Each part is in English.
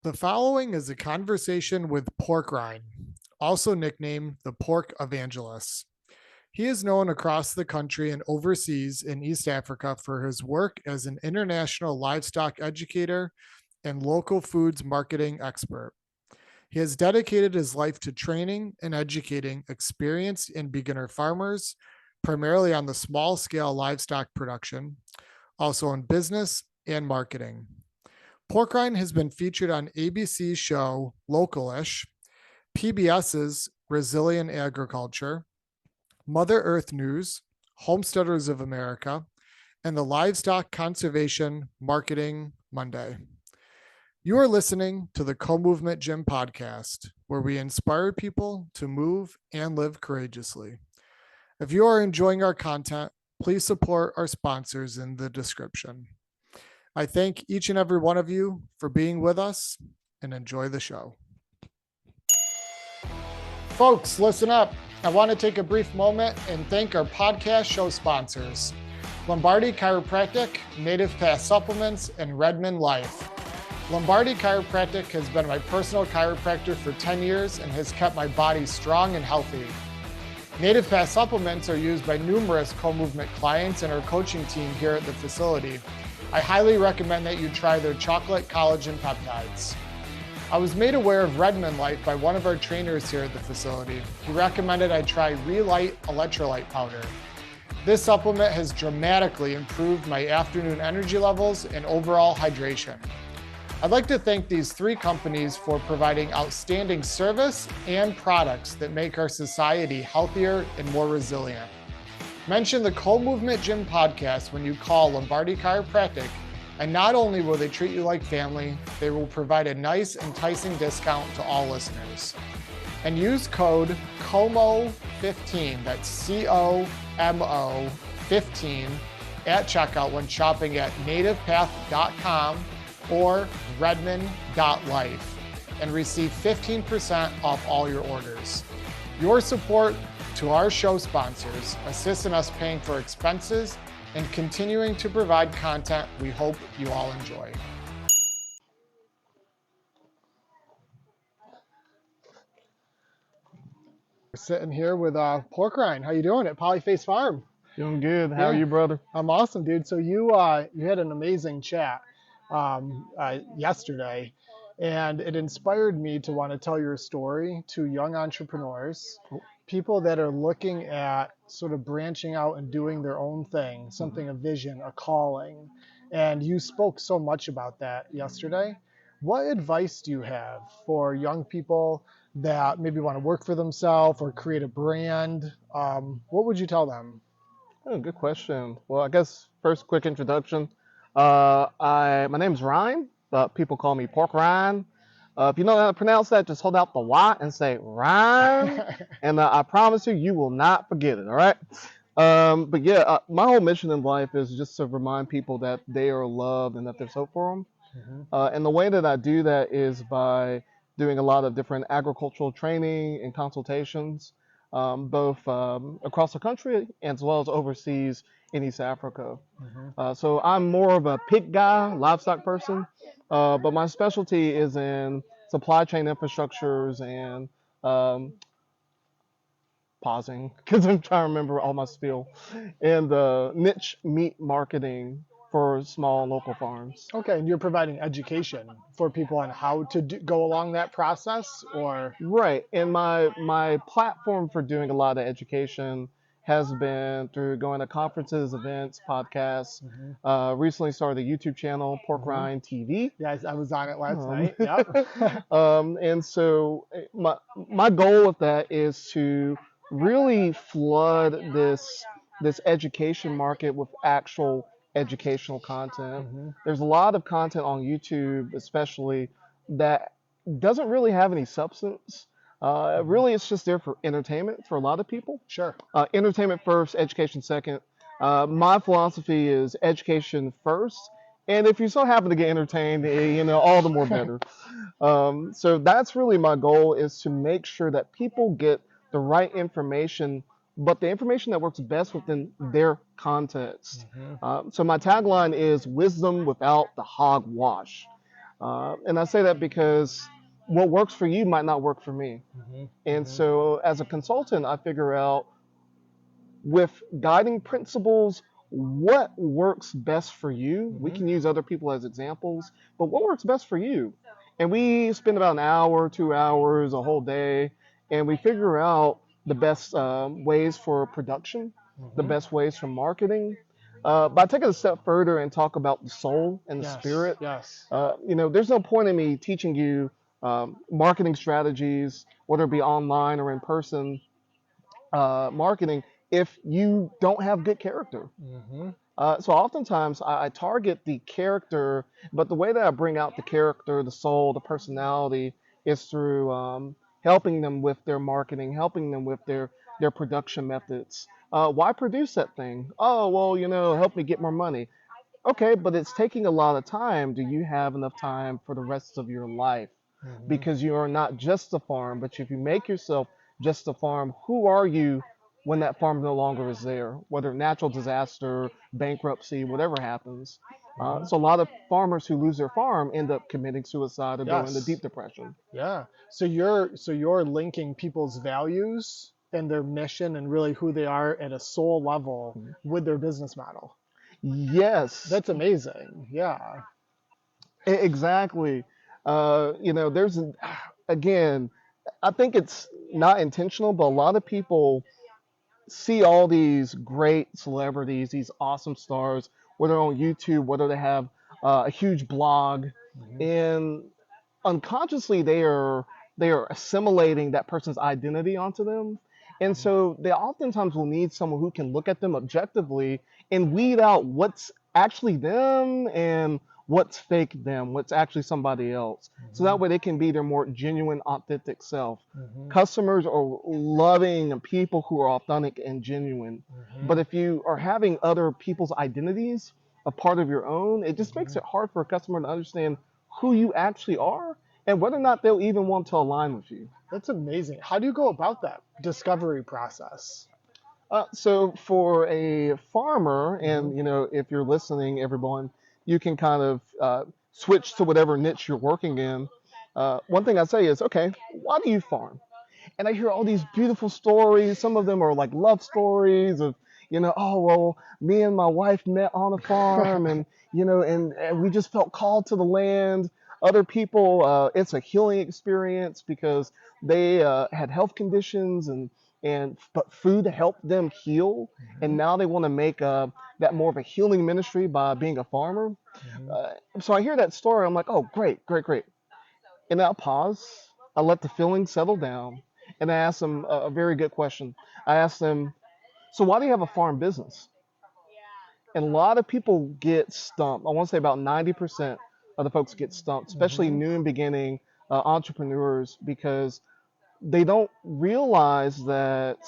The following is a conversation with Pork Rhyne, also nicknamed the Pork Evangelist. He is known across the country and overseas in East Africa for his work as an international livestock educator and local foods marketing expert. He has dedicated his life to training and educating experienced and beginner farmers, primarily on the small scale livestock production, also in business and marketing. Pork Rhyne has been featured on ABC's show Localish, PBS's Resilient Agriculture, Mother Earth News, Homesteaders of America, and the Livestock Conservation Marketing Monday. You are listening to the Co-Movement Gym podcast, where we inspire people to move and live courageously. If you are enjoying our content, please support our sponsors in the description. I thank each and every one of you for being with us and enjoy the show. Folks, listen up. I want to take a brief moment and thank our podcast show sponsors, Lombardi Chiropractic, Native Path Supplements, and Redmond Life. Lombardi Chiropractic has been my personal chiropractor for 10 years and has kept my body strong and healthy. Native Path Supplements are used by numerous co-movement clients and our coaching team here at the facility. I highly recommend that you try their chocolate collagen peptides. I was made aware of Redmond Life by one of our trainers here at the facility, who recommended I try Relight electrolyte powder. This supplement has dramatically improved my afternoon energy levels and overall hydration. I'd like to thank these three companies for providing outstanding service and products that make our society healthier and more resilient. Mention the Co-Movement Gym podcast when you call Lombardi Chiropractic, and not only will they treat you like family, they will provide a nice, enticing discount to all listeners. And use code COMO15, that's C-O-M-O 15, at checkout when shopping at nativepath.com or redmond.life and receive 15% off all your orders. Your support to our show sponsors assists in us paying for expenses and continuing to provide content we hope you all enjoy. We're sitting here with Pork Rhyne. How you doing at Polyface Farm? Doing good. How are you, brother? I'm awesome, dude. So you had an amazing chat yesterday, and it inspired me to want to tell your story to young entrepreneurs, people that are looking at sort of branching out and doing their own thing, something, a vision, a calling. And you spoke so much about that yesterday. What advice do you have for young people that maybe want to work for themselves or create a brand? What would you tell them? Oh, good question. Well, I guess first quick introduction. My name's Rhyne, but people call me Pork Rhyne. If you know how to pronounce that, just hold out the Y and say Rhyne, and I promise you will not forget it, all right? But yeah, my whole mission in life is just to remind people that they are loved and that there's hope for them. And the way that I do that is by doing a lot of different agricultural training and consultations, both across the country as well as overseas in East Africa. So I'm more of a pig guy, livestock person, but my specialty is in supply chain infrastructures and pausing because I'm trying to remember all my spiel, and niche meat marketing for small local farms. Okay, and you're providing education for people on how to go along that process, or? Right, and my platform for doing a lot of education has been through going to conferences, events, podcasts. Recently started a YouTube channel, Pork Rhyne TV. Yeah, I was on it last night. Yep. And so my goal with that is to really flood this education market with actual educational content. There's a lot of content on YouTube, especially, that doesn't really have any substance. Really, it's just there for entertainment for a lot of people. Sure. Entertainment first, education second. My philosophy is education first, and if you so happen to get entertained, all the more better. So that's really my goal, is to make sure that people get the right information, but the information that works best within their context. So my tagline is wisdom without the hogwash. And I say that because what works for you might not work for me. And so as a consultant, I figure out with guiding principles what works best for you. We can use other people as examples, but what works best for you? And we spend about an hour, 2 hours, a whole day, and we figure out the best ways for production, the best ways for marketing. By taking a step further and talk about the soul and the spirit, there's no point in me teaching you marketing strategies, whether it be online or in person marketing, if you don't have good character. So oftentimes I target the character, but the way that I bring out the character, the soul, the personality is through helping them with their marketing, helping them with their production methods. Why produce that thing? Oh, well, help me get more money. Okay, but it's taking a lot of time. Do you have enough time for the rest of your life? Because you are not just a farm, but if you make yourself just a farm, who are you when that farm no longer is there? Whether natural disaster, bankruptcy, whatever happens. So a lot of farmers who lose their farm end up committing suicide or go into deep depression. Yeah. So you're linking people's values and their mission and really who they are at a soul level with their business model. Yes. That's amazing. Yeah. Exactly. Again, I think it's not intentional, but a lot of people see all these great celebrities, these awesome stars, whether on YouTube, whether they have a huge blog, and unconsciously they are assimilating that person's identity onto them. And so they oftentimes will need someone who can look at them objectively and weed out what's actually them and what's fake them, what's actually somebody else. So that way they can be their more genuine, authentic self. Customers are loving people who are authentic and genuine. But if you are having other people's identities a part of your own, it just makes it hard for a customer to understand who you actually are and whether or not they'll even want to align with you. That's amazing. How do you go about that discovery process? So for a farmer, and if you're listening, everyone, you can kind of switch to whatever niche you're working in. One thing I say is, okay, why do you farm? And I hear all these beautiful stories. Some of them are like love stories of, oh, well, me and my wife met on a farm and we just felt called to the land. Other people, it's a healing experience because they had health conditions but food helped them heal. And now they want to make that more of a healing ministry by being a farmer. So I hear that story. I'm like, oh, great. And I'll pause. I let the feelings settle down. And I ask them a very good question. I ask them, so why do you have a farm business? And a lot of people get stumped. I want to say about 90% of the folks get stumped, especially new and beginning entrepreneurs, because they don't realize that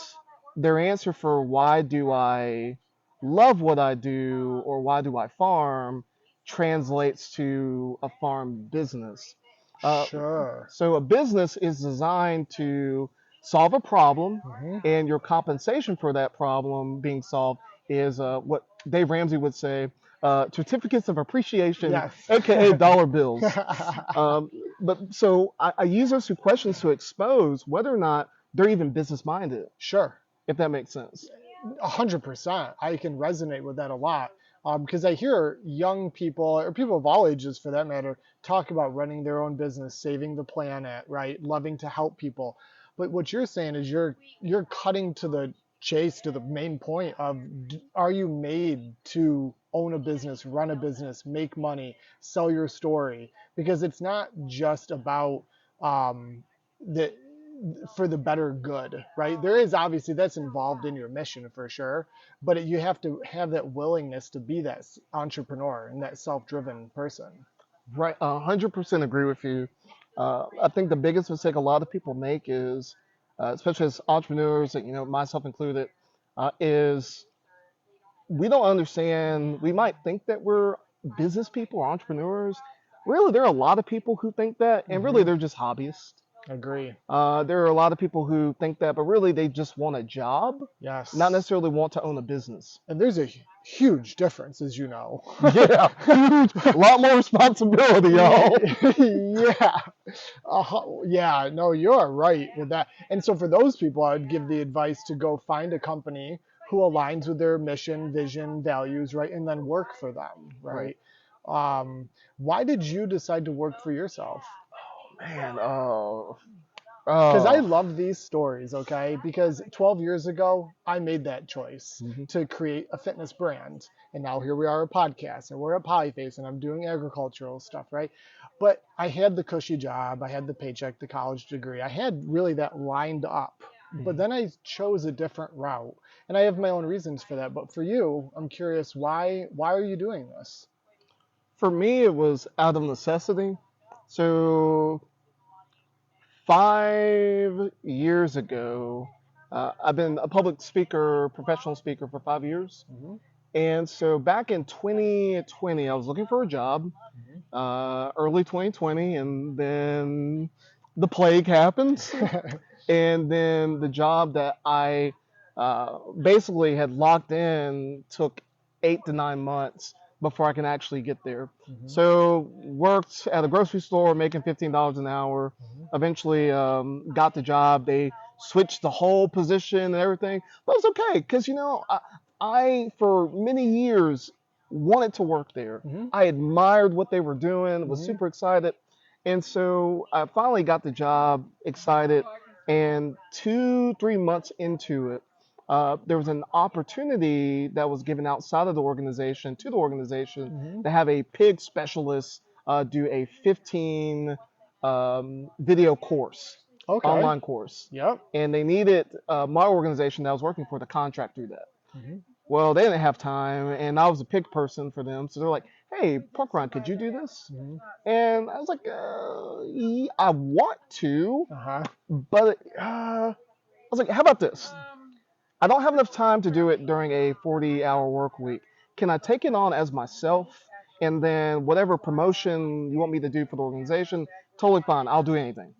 their answer for why do I love what I do or why do I farm translates to a farm business. Sure. So a business is designed to solve a problem, and your compensation for that problem being solved is what Dave Ramsey would say, certificates of appreciation, aka dollar bills. But so I use those two questions to expose whether or not they're even business minded. Sure. If that makes sense. 100%. I can resonate with that a lot. Because I hear young people, or people of all ages for that matter, talk about running their own business, saving the planet, right? Loving to help people. But what you're saying is you're cutting to the chase, to the main point of, are you made to own a business, run a business, make money, sell your story? Because it's not just about for the better good, right? There is obviously that's involved in your mission for sure, but you have to have that willingness to be that entrepreneur and that self-driven person. Right, 100% agree with you. I think the biggest mistake a lot of people make is, especially as entrepreneurs, myself included, is we don't understand. We might think that we're business people or entrepreneurs. Really, there are a lot of people who think that, and really they're just hobbyists. Agree. There are a lot of people who think that, but really they just want a job. Yes. Not necessarily want to own a business. And there's a huge difference, as you know. Yeah, huge, a lot more responsibility, y'all. Yeah. Yeah, no, you're right with that. And so for those people, I'd give the advice to go find a company who aligns with their mission, vision, values, right? And then work for them, right? Why did you decide to work for yourself? Man, Because I love these stories, okay? Because 12 years ago, I made that choice to create a fitness brand. And now here we are, a podcast, and we're at Polyface, and I'm doing agricultural stuff, right? But I had the cushy job, I had the paycheck, the college degree. I had really that lined up. But then I chose a different route. And I have my own reasons for that. But for you, I'm curious, why are you doing this? For me, it was out of necessity. So 5 years ago, I've been a public speaker, professional speaker for 5 years. And so back in 2020, I was looking for a job, early 2020, and then the plague happened. And then the job that I basically had locked in took 8 to 9 months before I can actually get there. So worked at a grocery store making $15 an hour. Eventually got the job. They switched the whole position and everything. But it was okay because, I for many years wanted to work there. I admired what they were doing, was super excited. And so I finally got the job, excited. And 2, 3 months into it, there was an opportunity that was given outside of the organization to the organization to have a pig specialist do a 15 video course, online course. And they needed my organization that I was working for to contract through that. Well, they didn't have time, and I was a pig person for them. So they're like, hey, Pork Rhyne, could you do this? And I was like, yeah, I want to, but I was like, how about this? I don't have enough time to do it during a 40-hour work week. Can I take it on as myself? And then whatever promotion you want me to do for the organization, totally fine. I'll do anything.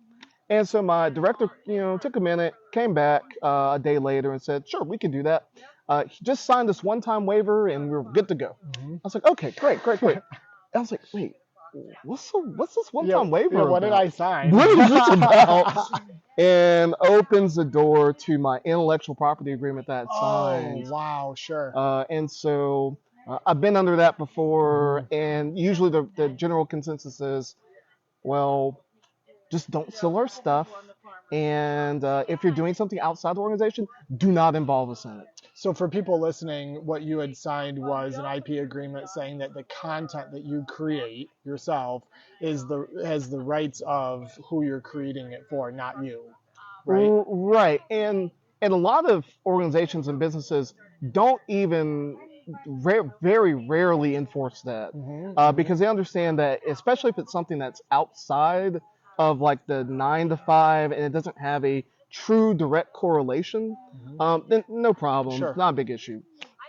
And so my director, took a minute, came back a day later and said, sure, we can do that. He just signed this one-time waiver and we're good to go. I was like, okay, great. I was like, wait, what's this one-time waiver about? What did I sign? What is this about? And opens the door to my intellectual property agreement that I signed. Oh, wow, sure. And so I've been under that before, and usually the general consensus is, well, just don't sell our stuff. And if you're doing something outside the organization, do not involve us in it. So for people listening, what you had signed was an IP agreement saying that the content that you create yourself has the rights of who you're creating it for, not you. Right? Right. And a lot of organizations and businesses don't even very rarely enforce that because they understand that, especially if it's something that's outside of like the 9 to 5 and it doesn't have a true direct correlation, then no problem. Sure. Not a big issue.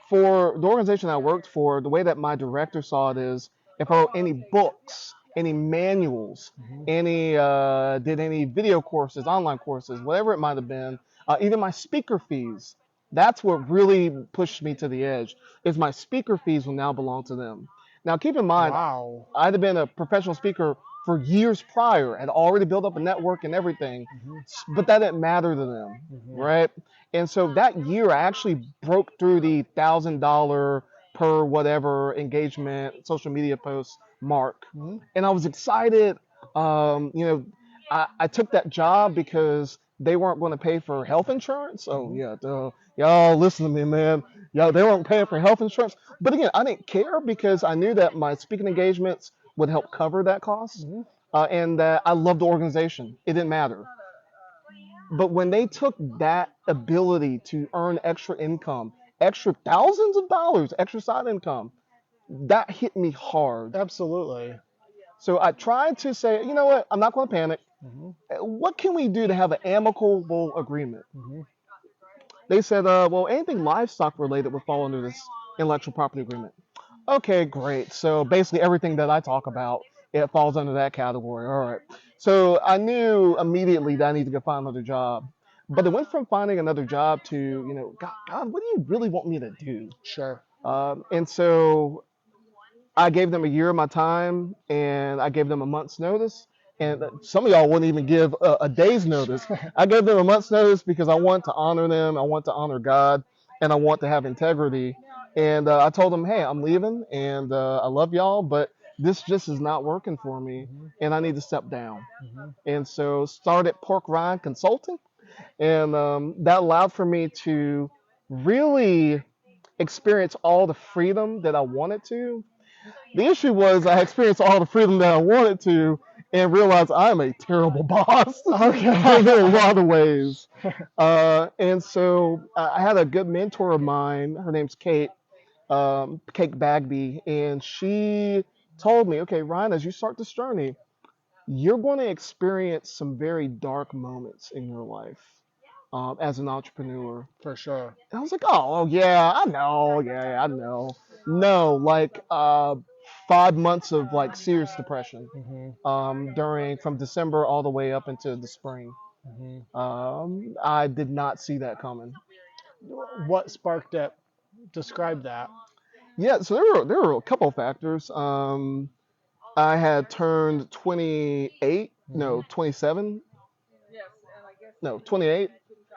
For the organization I worked for, the way that my director saw it is, if I wrote any books, any manuals, did any video courses, online courses, whatever it might have been, even my speaker fees, that's what really pushed me to the edge, is my speaker fees will now belong to them. Now, keep in mind, I'd have been a professional speaker for years prior, had already built up a network and everything, but that didn't matter to them, right? And so that year, I actually broke through the $1,000 per whatever engagement social media post mark, and I was excited. I took that job because they weren't going to pay for health insurance. Oh yeah, y'all listen to me, man. Y'all, they weren't paying for health insurance. But again, I didn't care because I knew that my speaking engagements would help cover that cost, and that I loved the organization. It didn't matter. But when they took that ability to earn extra income, extra thousands of dollars, extra side income, that hit me hard. Absolutely. So I tried to say, you know what, I'm not going to panic. What can we do to have an amicable agreement? They said, well, anything livestock related would fall under this intellectual property agreement. Okay, great. So basically everything that I talk about, it falls under that category. All right. So I knew immediately that I needed to go find another job. But it went from finding another job to, God, what do you really want me to do? Sure. And so I gave them a year of my time, and I gave them a month's notice. And some of y'all wouldn't even give a day's notice. I gave them a month's notice because I want to honor them. I want to honor God, and I want to have integrity. And I told them, hey, I'm leaving, and I love y'all, but this just is not working for me, and I need to step down. And so started Pork Rhyne Consulting, and that allowed for me to really experience all the freedom that I wanted to. The issue was I experienced all the freedom that I wanted to and realized I'm a terrible boss Okay. in a lot of ways. And so I had a good mentor of mine. Her name's Kate, Kate Bagby, and she told me, okay, Ryan, as you start this journey, you're going to experience some very dark moments in your life as an entrepreneur. For sure. And I was like, oh yeah, I know, yeah, I know. No, like 5 months of like serious depression during from December all the way up into the spring. I did not see that coming. What sparked it? Describe that. Yeah, so there were a couple of factors. I had turned 28, no, 27, no, 28.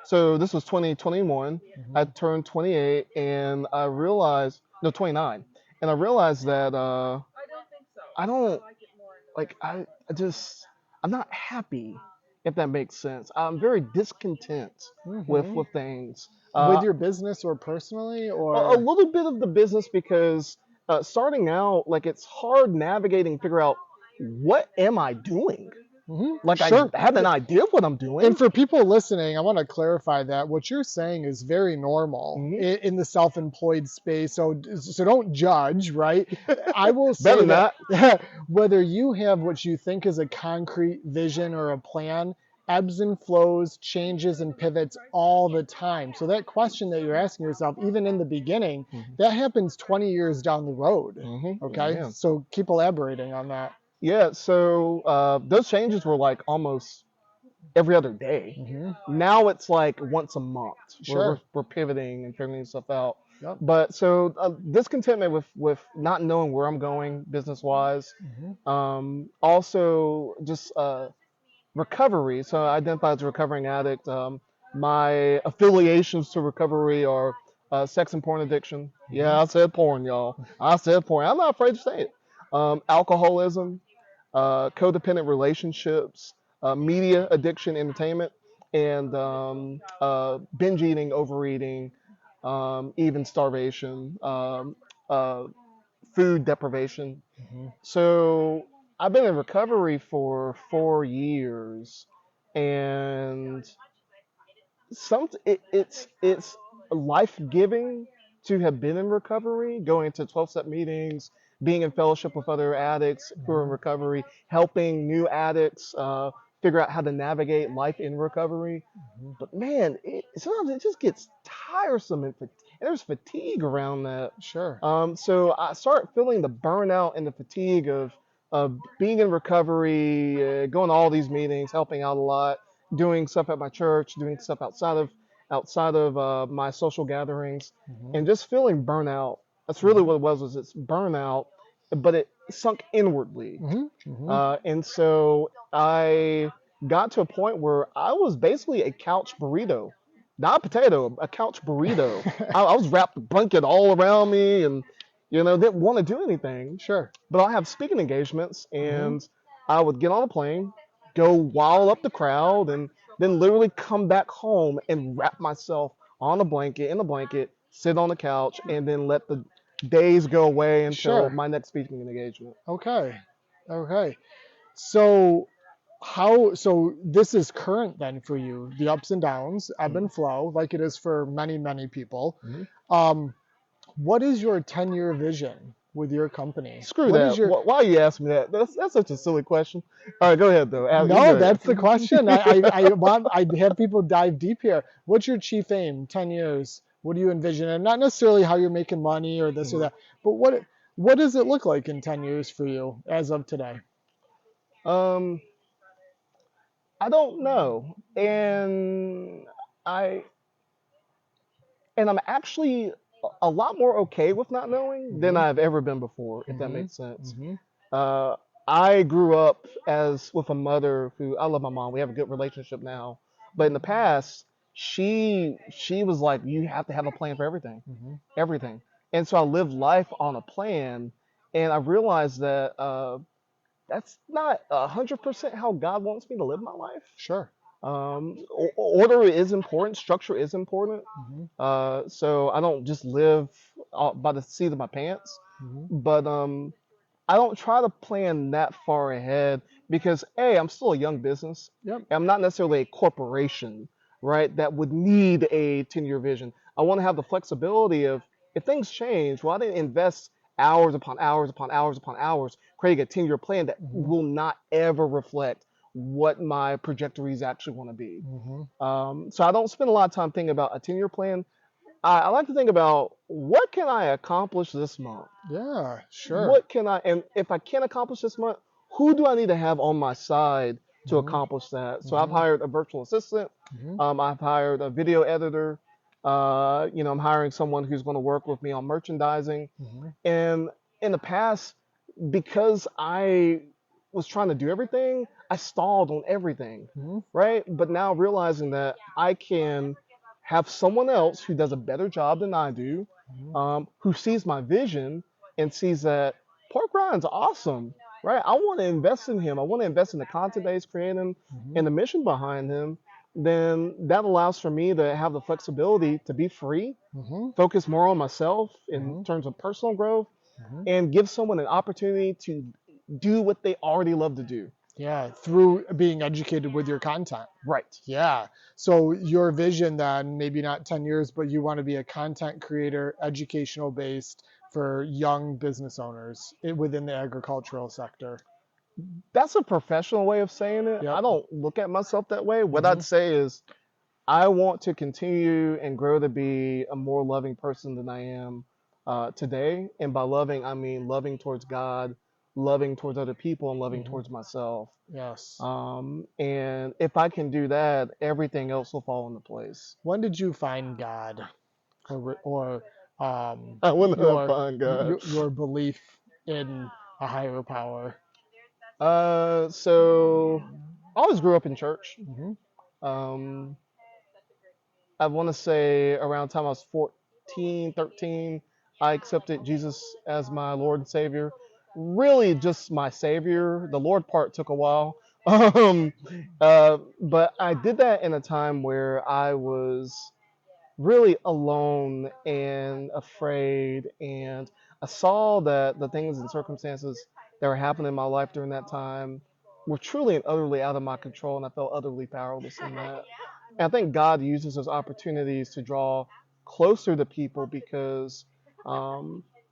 So this was 2021. I turned 28, and I realized, no, 29, and I realized that I don't like I'm not happy, if that makes sense. I'm very discontent with things. With your business or personally, A or little bit of the business because starting out, like it's hard navigating, figure out what am I doing. Like Sure. I have an idea of what I'm doing. And for people listening, I want to clarify that what you're saying is very normal in the self-employed space. So don't judge, right? I will say Better that not. whether you have what you think is a concrete vision or a plan, ebbs and flows, changes and pivots all the time. So that question that you're asking yourself, even in the beginning, that happens 20 years down the road. Okay, Yeah. so keep elaborating on that. Yeah, so those changes were like almost every other day. Now it's like once a month. Sure. We're pivoting and figuring stuff out. Yep. But so discontentment with not knowing where I'm going business wise. Also just recovery. So I identify as a recovering addict. My affiliations to recovery are sex and porn addiction. Yeah, I said porn, y'all. I said porn. I'm not afraid to say it. Alcoholism, codependent relationships, media addiction, entertainment, and binge eating, overeating, even starvation, food deprivation. So I've been in recovery for 4 years, and it's life giving to have been in recovery, going to 12-step meetings, being in fellowship with other addicts who are in recovery, helping new addicts figure out how to navigate life in recovery. But man, sometimes it just gets tiresome, and there's fatigue around that. Sure. So I start feeling the burnout and the fatigue of being in recovery, going to all these meetings, helping out a lot, doing stuff at my church, doing stuff outside of my social gatherings, and just feeling burnout. That's really what it was it's burnout, but it sunk inwardly. And so I got to a point where I was basically a couch burrito, not a potato, a couch burrito. I was wrapped a blanket all around me, and didn't want to do anything. Sure. But I have speaking engagements, and I would get on a plane, go wild up the crowd, and then literally come back home and wrap myself in a blanket, sit on the couch, and then let the days go away until my next speaking engagement. Okay. So this is current then for you, the ups and downs, ebb and flow, like it is for many, many people. What is your 10-year vision with your company? Screw that. Why you ask me that? That's such a silly question. All right, go ahead though. No, that's the question. I have people dive deep here. What's your chief aim? 10 years. What do you envision? And not necessarily how you're making money or this or that, but what does it look like in 10 years for you as of today? I don't know. And I'm actually a lot more okay with not knowing than I've ever been before, if that makes sense. Uh, I grew up as with a mother who, I love my mom. We have a good relationship now, but in the past, she was like, you have to have a plan for everything, everything. And so I lived life on a plan, and I realized that that's not 100% how God wants me to live my life. Sure. Order is important, structure is important. So I don't just live by the seat of my pants, but I don't try to plan that far ahead because A, I'm still a young business. Yep. I'm not necessarily a corporation, right, that would need a 10-year vision. I want to have the flexibility of if things change, well, I didn't invest hours upon hours upon hours upon hours creating a 10-year plan that will not ever reflect what my trajectories actually want to be. So I don't spend a lot of time thinking about a 10-year plan. I like to think about what can I accomplish this month? Yeah, sure. What can I, and if I can't accomplish this month, who do I need to have on my side to accomplish that? So I've hired a virtual assistant. I've hired a video editor. I'm hiring someone who's going to work with me on merchandising. And in the past, because I was trying to do everything, I stalled on everything, right? But now realizing that I can have someone else who does a better job than I do, who sees my vision and sees that Pork Rhynes awesome, right? I want to invest in him. I want to invest in the content that he's creating and the mission behind him. Then that allows for me to have the flexibility to be free, focus more on myself in terms of personal growth, and give someone an opportunity to do what they already love to do. Yeah, through being educated with your content. Right. Yeah. So your vision then, maybe not 10 years, but you want to be a content creator, educational based for young business owners within the agricultural sector. That's a professional way of saying it. Yep. I don't look at myself that way. What I'd say is I want to continue and grow to be a more loving person than I am today. And by loving, I mean loving towards God, loving towards other people, and loving towards myself. Yes. And if I can do that, everything else will fall into place. When did you find God, or I wouldn't find God. your belief in a higher power? So I always grew up in church. I want to say around the time I was 14, 13, I accepted Jesus as my Lord and Savior. Really just my Savior. The Lord part took a while. But I did that in a time where I was really alone and afraid. And I saw that the things and circumstances that were happening in my life during that time were truly and utterly out of my control. And I felt utterly powerless in that. And I think God uses those opportunities to draw closer to people because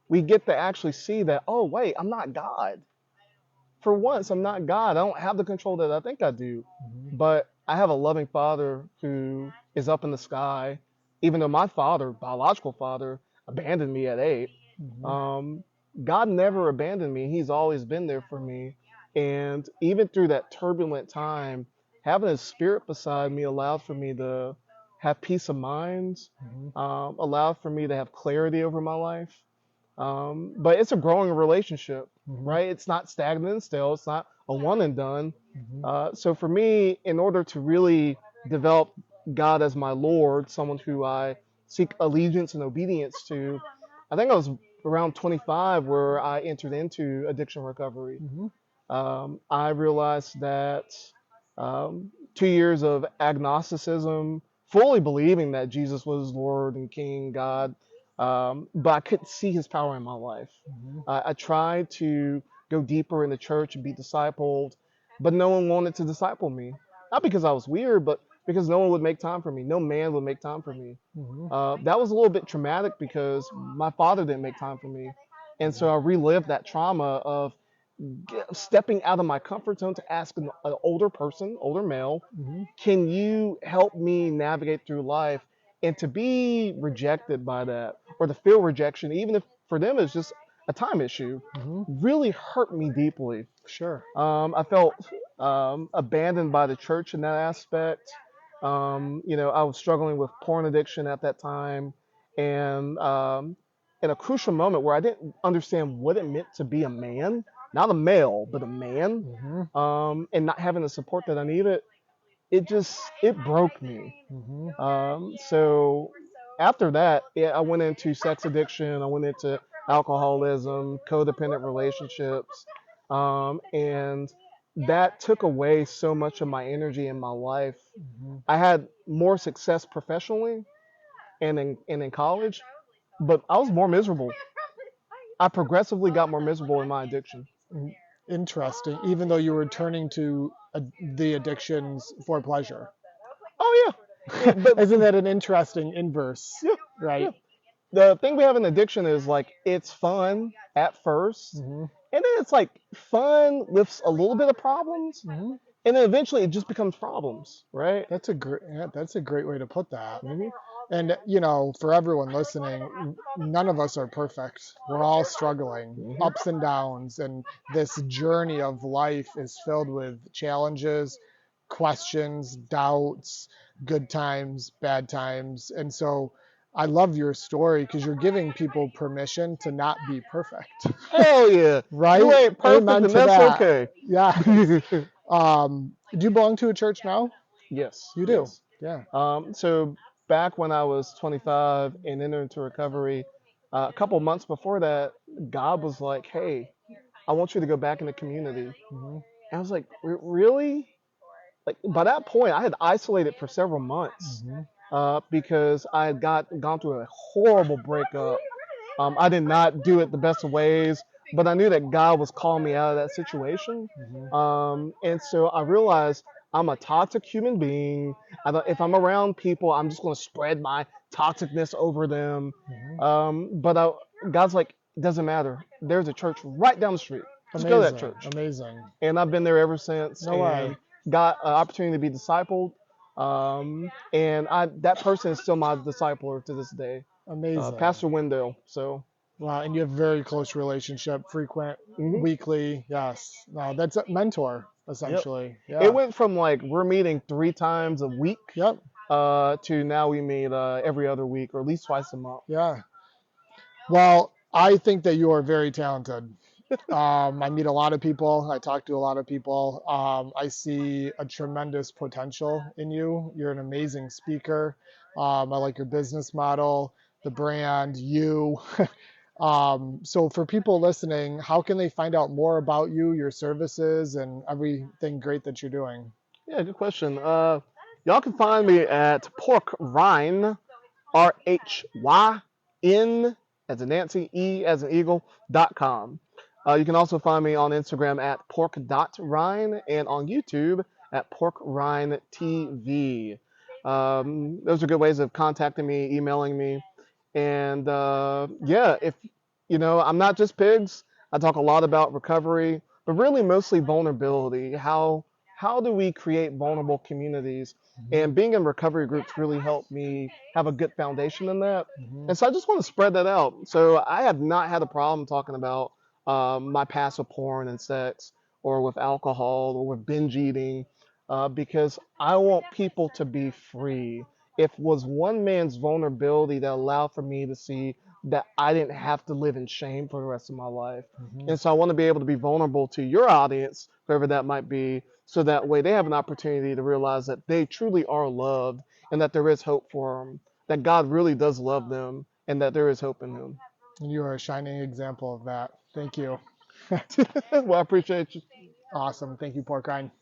we get to actually see that, oh, wait, I'm not God. For once, I'm not God. I don't have the control that I think I do. But I have a loving Father who is up in the sky, even though my father, biological father, abandoned me at 8. God never abandoned me. He's always been there for me. And even through that turbulent time, having a spirit beside me allowed for me to have peace of mind, allowed for me to have clarity over my life. But it's a growing relationship, right? It's not stagnant and still. It's not a one and done. So for me, in order to really develop God as my Lord, someone who I seek allegiance and obedience to, I think I was around 25 where I entered into addiction recovery. I realized that 2 years of agnosticism, fully believing that Jesus was Lord and King, God, but I couldn't see his power in my life. I tried to go deeper in the church and be discipled, but no one wanted to disciple me. Not because I was weird, but because no one would make time for me. No man would make time for me. That was a little bit traumatic because my father didn't make time for me. And so I relived that trauma of stepping out of my comfort zone to ask an older person, older male, can you help me navigate through life? And to be rejected by that, or to feel rejection, even if for them it's just a time issue, really hurt me deeply. Sure. I felt abandoned by the church in that aspect. I was struggling with porn addiction at that time. And in a crucial moment where I didn't understand what it meant to be a man, not a male, but a man, and not having the support that I needed, it broke me. So after that, I went into sex addiction, I went into alcoholism, codependent relationships, and that took away so much of my energy in my life. I had more success professionally and in college, but I was more miserable. I progressively got more miserable in my addiction. Interesting. Even though you were turning to the addictions for pleasure. Oh yeah. But isn't that an interesting inverse? Yeah. Right. Yeah. The thing we have in addiction is like it's fun at first, and then it's like fun lifts a little bit of problems, and then eventually it just becomes problems, right? That's a great way to put that. And for everyone listening, none of us are perfect. We're all struggling, ups and downs, and this journey of life is filled with challenges, questions, doubts, good times, bad times. And so I love your story because you're giving people permission to not be perfect. Hell yeah. Right? You ain't perfect, Amen and to that's that. okay. Yeah. Do you belong to a church now? Yes. You do? Yes. Yeah. So back when I was 25 and entered into recovery, a couple months before that, God was like, hey, I want you to go back in the community. And I was like, really? Like by that point, I had isolated for several months because I had gone through a horrible breakup. I did not do it the best of ways, but I knew that God was calling me out of that situation. And so I realized I'm a toxic human being. If I'm around people, I'm just going to spread my toxicness over them. But God's like, it doesn't matter. There's a church right down the street. Just go to that church. Amazing. And I've been there ever since. No way. Got an opportunity to be discipled. And that person is still my discipler to this day. Amazing. Pastor Wendell. So. Wow, and you have a very close relationship, frequent, weekly. Yes. No, that's a mentor, essentially. Yep. Yeah. It went from like we're meeting 3 times a week. Yep. To now we meet every other week or at least twice a month. Yeah. Well, I think that you are very talented. I meet a lot of people. I talk to a lot of people. I see a tremendous potential in you. You're an amazing speaker. I like your business model, the brand, you. So for people listening, how can they find out more about you, your services, and everything great that you're doing? Yeah, good question. Y'all can find me at Pork Rhyne, RHYN as in Nancy, E as in Eagle.com. You can also find me on Instagram at pork.rhyne and on YouTube at Pork Rhyne TV. Those are good ways of contacting me, emailing me. And if I'm not just pigs. I talk a lot about recovery, but really mostly vulnerability. How do we create vulnerable communities? And being in recovery groups really helped me have a good foundation in that. And so I just want to spread that out. So I have not had a problem talking about my past with porn and sex or with alcohol or with binge eating because I want people to be free. If it was one man's vulnerability that allowed for me to see that I didn't have to live in shame for the rest of my life. And so I want to be able to be vulnerable to your audience, whoever that might be, so that way they have an opportunity to realize that they truly are loved and that there is hope for them, that God really does love them and that there is hope in them. And you are a shining example of that. Thank you. Well, I appreciate you. Awesome. Thank you, Pork Rhyne.